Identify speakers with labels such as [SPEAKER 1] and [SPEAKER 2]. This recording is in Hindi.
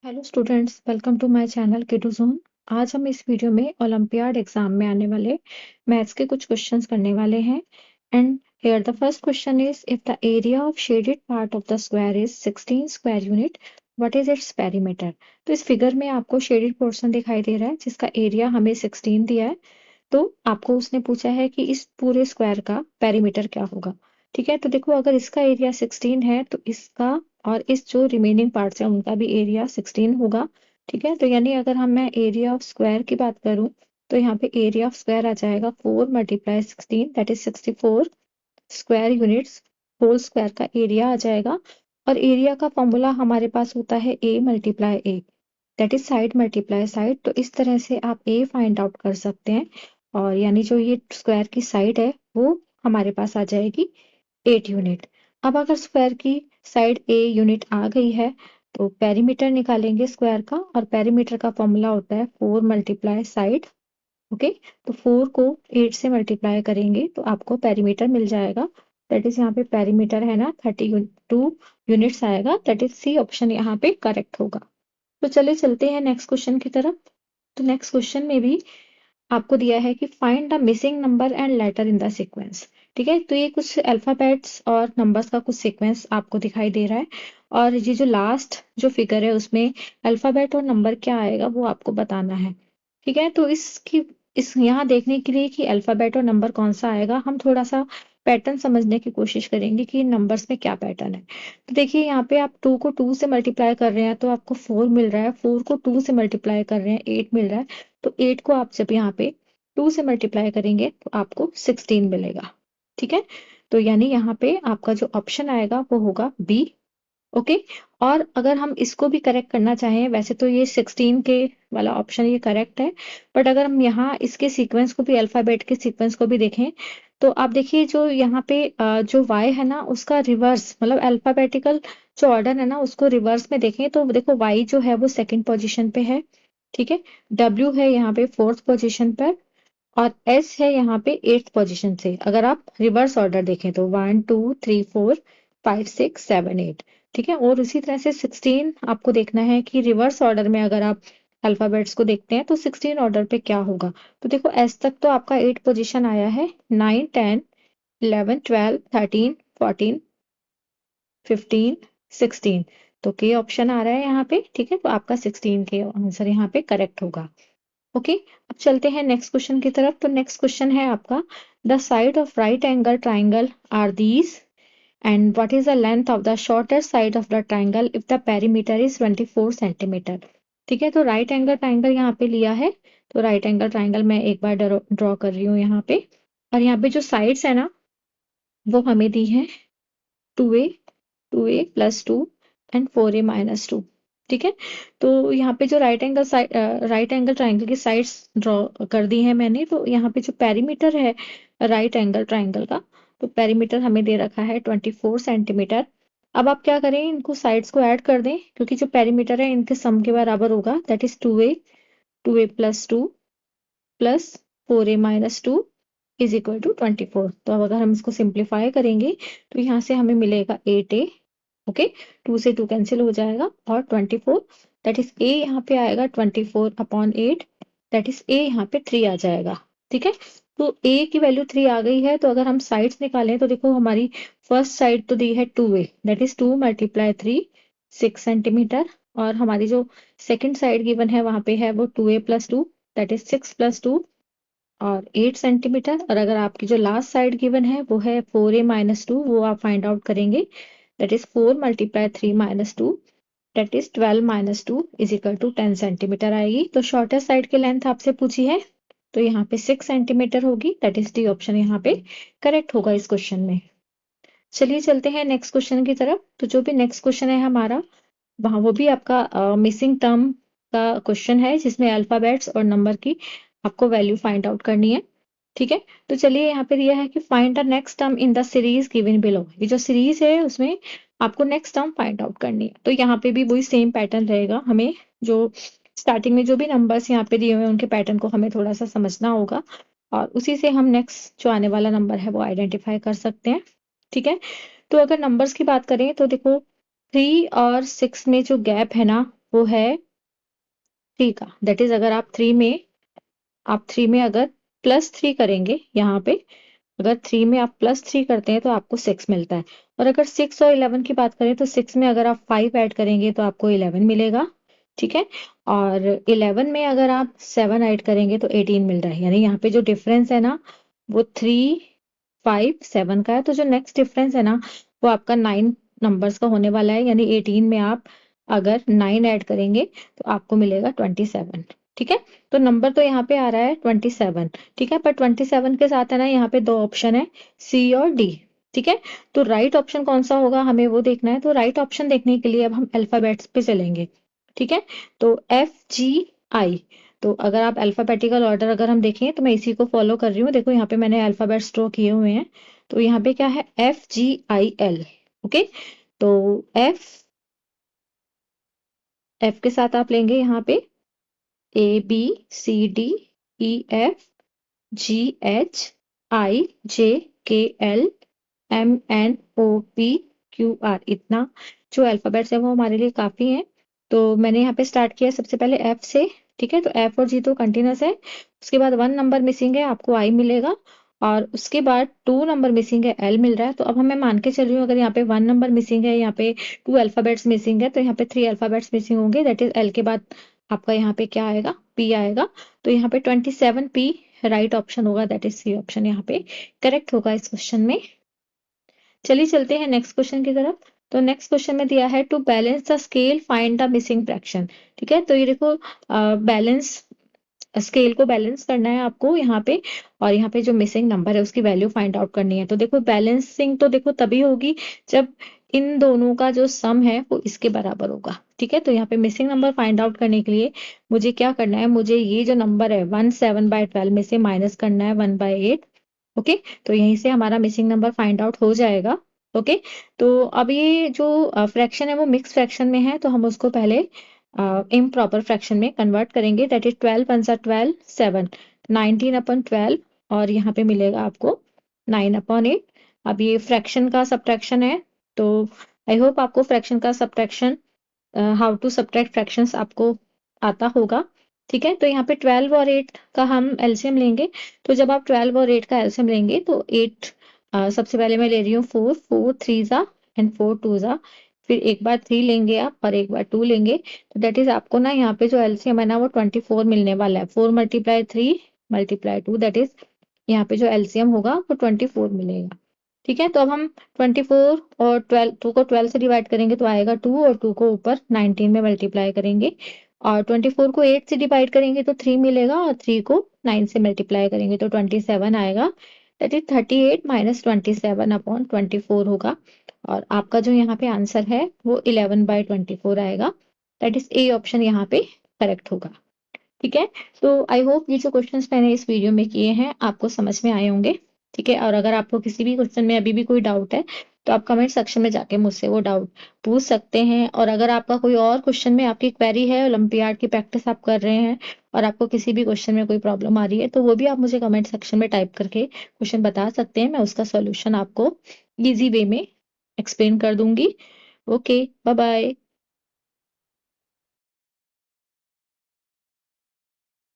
[SPEAKER 1] Hello students, welcome to my channel Kiddo Zone. आज हम इस वीडियो में ओलंपियाड एग्जाम में आने वाले मैथ्स के कुछ क्वेश्चंस करने वाले हैं। And here the first question is, if the area of shaded part of the square is 16 square unit, what is its perimeter. तो इस फिगर में आपको शेडेड पोर्शन दिखाई दे रहा है जिसका एरिया हमें 16 दिया है। तो आपको उसने पूछा है कि इस पूरे स्क्वायर का पेरीमीटर क्या होगा। ठीक है, तो देखो अगर इसका एरिया 16 है तो इसका और इस जो रिमेनिंग पार्ट्स है उनका भी एरिया 16 होगा। ठीक है, तो यानी अगर मैं एरिया ऑफ स्क्वायर की बात करूं तो यहाँ पे एरिया ऑफ स्क्वायर आ जाएगा 4 multiply 16, that is 64 square units. Whole square का एरिया आ जाएगा। और एरिया का फॉर्मूला हमारे पास होता है A multiply A, that is side multiply side. तो इस तरह से आप ए फाइंड आउट कर सकते हैं। और यानी जो ये स्क्वायर की साइड है वो हमारे पास आ जाएगी 8 यूनिट। अब अगर स्क्वायर की साइड ए यूनिट आ गई है तो पेरीमीटर निकालेंगे स्क्वायर का, और पेरीमीटर का फॉर्मूला होता है 4 मल्टीप्लाई साइड। ओके, तो 4 को 8 से मल्टीप्लाई करेंगे तो आपको पेरीमीटर मिल जाएगा। दैट इज यहाँ पे पेरीमीटर है ना 32 यूनिट्स आएगा। दैट इज सी ऑप्शन यहाँ पे करेक्ट होगा। तो चलिए चलते हैं नेक्स्ट क्वेश्चन की तरफ। तो नेक्स्ट क्वेश्चन में भी आपको दिया है कि find the missing number and later in the sequence. ठीक है, तो ये कुछ अल्फाबेट्स और नंबर्स का कुछ सीक्वेंस आपको दिखाई दे रहा है। और ये जो लास्ट जो फिगर है उसमें अल्फाबेट और नंबर क्या आएगा वो आपको बताना है। ठीक है, तो इस यहाँ देखने के लिए कि अल्फाबेट और नंबर कौन सा आएगा, हम थोड़ा सा पैटर्न समझने की कोशिश करेंगे कि नंबर्स में क्या पैटर्न है। तो देखिए यहाँ पे आप 2 को 2 से मल्टीप्लाई कर रहे हैं तो आपको 4 मिल रहा है, 4 को 2 से मल्टीप्लाई कर रहे हैं 8 मिल रहा है। तो 8 को आप जब यहाँ पे 2 से मल्टीप्लाई करेंगे तो आपको 16 मिलेगा। ठीक है, तो यानी यहाँ पे आपका जो ऑप्शन आएगा वो होगा बी। ओके, और अगर हम इसको भी करेक्ट करना चाहें, वैसे तो ये 16 के वाला ऑप्शन ये करेक्ट है, बट अगर हम यहाँ इसके सीक्वेंस को भी अल्फाबेट के सीक्वेंस को भी देखें तो आप देखिए जो यहाँ पे जो y है ना उसका रिवर्स, मतलब अल्फाबेटिकल जो ऑर्डर है ना उसको रिवर्स में देखें तो देखो y जो है वो सेकंड पोजीशन पे है। ठीक है, w है यहाँ पे फोर्थ पोजीशन पर, और s है यहाँ पे एट्थ पोजीशन से। अगर आप रिवर्स ऑर्डर देखें तो 1 2 3 4 5 6 7 8। ठीक है, और उसी तरह से 16 आपको देखना है कि रिवर्स ऑर्डर में अगर आप अल्फाबेट्स को देखते हैं तो 16 ऑर्डर पे क्या होगा। तो देखो एस तक तो आपका 8 पोजीशन आया है, 9 10 11 12 13 14 15 16। तो के ऑप्शन आ रहा है यहाँ पे। ठीक है, तो आपका 16 के आंसर यहाँ पे करेक्ट होगा। ओके, अब चलते हैं नेक्स्ट क्वेश्चन की तरफ। तो नेक्स्ट क्वेश्चन है आपका, the side of right angle triangle are these and what is the length of the shorter side of the triangle if the perimeter is 24 centimetre. ठीक है, तो राइट एंगल ट्राइंगल यहाँ पे लिया है। तो राइट एंगल ट्राइंगल मैं एक बार ड्रॉ कर रही हूँ यहाँ पे। और यहाँ पे जो साइड्स है ना वो हमें दी है 2a 2a plus 2 and 4a minus 2। ठीक है, तो यहाँ पे जो राइट एंगल ट्राइंगल की साइड्स ड्रॉ कर दी है मैंने। तो यहाँ पे जो पेरीमीटर है राइट एंगल ट्राइंगल का, तो पेरीमीटर हमें दे रखा है 24 सेंटीमीटर। अब आप क्या करें, इनको साइड्स को ऐड कर दें क्योंकि जो पेरीमीटर है इनके सम के बराबर होगा। That is 2a plus 2 plus 4a minus 2 is equal to 24। तो अब अगर हम इसको सिंप्लीफाई करेंगे तो यहाँ से हमें मिलेगा 8a। ओके, 2 से 2 कैंसिल हो जाएगा और 24, दैट इज a यहाँ पे आएगा 24 अपॉन 8, दैट इज a यहाँ पे 3 आ जाएगा। ठीक है, तो a की वैल्यू 3 आ गई है। तो अगर हम साइड्स निकालें तो देखो हमारी फर्स्ट साइड तो दी है 2a, that is 2 multiply 3 6 centimetre. और हमारी जो सेकंड साइड गिवन है वहां पे है वो 2a plus 2, that is 6 plus 2 और 8 सेंटीमीटर। और अगर आपकी जो लास्ट साइड गिवन है वो है 4a माइनस 2, वो आप फाइंड आउट करेंगे। That is 4 multiply 3 minus 2, that is 12 minus 2 is equal to 10 centimetre आएगी। तो शॉर्टेस्ट साइड की लेंथ आपसे पूछी है तो यहाँ पे 6 सेंटीमीटर होगी। दैट इज डी ऑप्शन यहाँ पे करेक्ट होगा इस क्वेश्चन में। चलिए चलते हैं नेक्स्ट क्वेश्चन की तरफ। तो जो भी नेक्स्ट क्वेश्चन है हमारा, वहाँ वो भी आपका मिसिंग टर्म का क्वेश्चन है जिसमें अल्फाबेट्स और नंबर की आपको वैल्यू फाइंड आउट करनी है। ठीक है, तो चलिए यहाँ पे दिया है कि find the next term in the series given below. ये जो सीरीज है उसमें आपको नेक्स्ट टर्म फाइंड आउट करनी है। तो यहाँ पे भी वही सेम पैटर्न रहेगा। हमें जो स्टार्टिंग में जो भी नंबर्स यहाँ पे दिए हुए हैं उनके पैटर्न को हमें थोड़ा सा समझना होगा, और उसी से हम नेक्स्ट जो आने वाला नंबर है वो आइडेंटिफाई कर सकते हैं। ठीक है, तो अगर नंबर्स की बात करें तो देखो 3 और 6 में जो गैप है ना वो है 3 का। दैट इज अगर आप 3 में अगर +3 करेंगे यहाँ पे, अगर 3 में आप +3 करते हैं तो आपको 6 मिलता है। और अगर 6 और 11 की बात करें तो 6 में अगर आप 5 ऐड करेंगे तो आपको 11 मिलेगा, ठीक है। और 11 में अगर आप 7 ऐड करेंगे तो 18 मिल रहा है। यानी यहाँ पे जो डिफरेंस है ना वो 3, 5, 7 का है। तो जो नेक्स्ट डिफरेंस है ना वो आपका 9 नंबर्स का होने वाला है। यानी 18 में आप अगर 9 ऐड करेंगे तो आपको मिलेगा 27, ठीक है। तो नंबर तो यहाँ पे आ रहा है 27, ठीक है। पर 27 के साथ है ना यहाँ पे 2 ऑप्शन है, सी और डी, ठीक है। तो राइट ऑप्शन कौन सा होगा हमें वो देखना है। तो राइट ऑप्शन देखने के लिए अब हम अल्फाबेट्स पे चलेंगे, ठीक है। तो FGI, तो अगर आप अल्फाबेटिकल ऑर्डर अगर हम देखें तो मैं इसी को फॉलो कर रही हूँ। देखो यहाँ पे मैंने अल्फाबेट्स ड्रॉ किए हुए हैं। तो यहाँ पे क्या है FGIL, ओके। तो एफ एफ के साथ आप लेंगे यहाँ पे ABCDEFGHIJKL MNOPQR, इतना जो अल्फाबेट्स है वो हमारे लिए काफी है। तो मैंने यहाँ पे स्टार्ट किया सबसे पहले एफ से, ठीक है। तो एफ और जी तो कंटिन्यूस है। उसके बाद 1 नंबर मिसिंग है, आपको आई मिलेगा। और उसके बाद 2 नंबर मिसिंग है, एल मिल रहा है। तो अब मैं मान के चल रही हूँ अगर यहाँ पे 1 नंबर मिसिंग है, यहाँ पे 2 अल्फाबेट्स मिसिंग है, तो यहाँ पे 3 अल्फाबेट्स मिसिंग होंगे। दैट इज एल के बाद आपका यहाँ पे क्या आएगा, पी आएगा। तो यहाँ पे 27P राइट ऑप्शन होगा। दैट इज सी ऑप्शन यहाँ पे करेक्ट होगा इस क्वेश्चन में। चलिए चलते हैं नेक्स्ट क्वेश्चन की तरफ। तो नेक्स्ट क्वेश्चन में दिया है to balance the scale find the missing fraction, ठीक है। तो ये देखो बैलेंस स्केल को बैलेंस करना है आपको यहाँ पे, और यहाँ पे जो मिसिंग नंबर है उसकी वैल्यू फाइंड आउट करनी है। तो देखो बैलेंसिंग तो देखो तभी होगी जब इन दोनों का जो सम है वो इसके बराबर होगा, ठीक है। तो यहाँ पे मिसिंग नंबर फाइंड आउट करने के लिए मुझे क्या करना है, मुझे ये जो नंबर है 17/12 में से माइनस करना है 1/8, ओके। तो यहीं से हमारा मिसिंग नंबर फाइंड आउट हो जाएगा, ओके। तो अब ये जो फ्रैक्शन है वो मिक्स फ्रैक्शन में है, तो हम उसको पहले इम्प्रॉपर फ्रैक्शन में कन्वर्ट करेंगे। दैट इज 12 × 12 7, 19/12, और यहाँ पे मिलेगा आपको 9/8। अब ये फ्रैक्शन का सब्ट्रैक्शन है, तो आई होप आपको फ्रैक्शन का subtraction, how to subtract fractions आपको आता होगा, ठीक है। तो यहाँ पे 12 और 8 का हम एलसीएम लेंगे। तो जब आप 12 और 8 का एलसीएम लेंगे तो 8 सबसे पहले मैं ले रही हूँ 4, 4 3 जा एंड 4 2 जा, फिर एक बार 3 लेंगे आप और एक बार 2 लेंगे। तो दैट इज आपको ना यहाँ पे जो एलसीएम है ना वो 24 मिलने वाला है। 4 × 3 × 2, दैट इज यहाँ पे जो एलसीएम होगा वो 24 मिलेगा, ठीक है। तो अब हम 24 और 12, 2 को 12 से डिवाइड करेंगे तो आएगा 2, और 2 को ऊपर 19 में मल्टीप्लाई करेंगे, और 24 को 8 से डिवाइड करेंगे तो 3 मिलेगा, और 3 को 9 से मल्टीप्लाई करेंगे तो 27 आएगा। दैट इज 38 - 27/24 होगा। और आपका जो यहाँ पे आंसर है वो 11/24 आएगा। दैट इज ए ऑप्शन यहाँ पे करेक्ट होगा, ठीक है। तो आई होप ये जो क्वेश्चंस मैंने इस वीडियो में किए हैं आपको समझ में आए होंगे, ठीक है। और अगर आपको किसी भी क्वेश्चन में अभी भी कोई डाउट है तो आप कमेंट सेक्शन में जाके मुझसे वो डाउट पूछ सकते हैं। और अगर आपका कोई और क्वेश्चन में आपकी क्वेरी है, ओलंपियाड की प्रैक्टिस आप कर रहे हैं और आपको किसी भी क्वेश्चन में कोई प्रॉब्लम आ रही है, तो वो भी आप मुझे कमेंट सेक्शन में टाइप करके क्वेश्चन बता सकते हैं। मैं उसका सोल्यूशन आपको ईजी वे में एक्सप्लेन कर दूंगी। Okay, bye bye.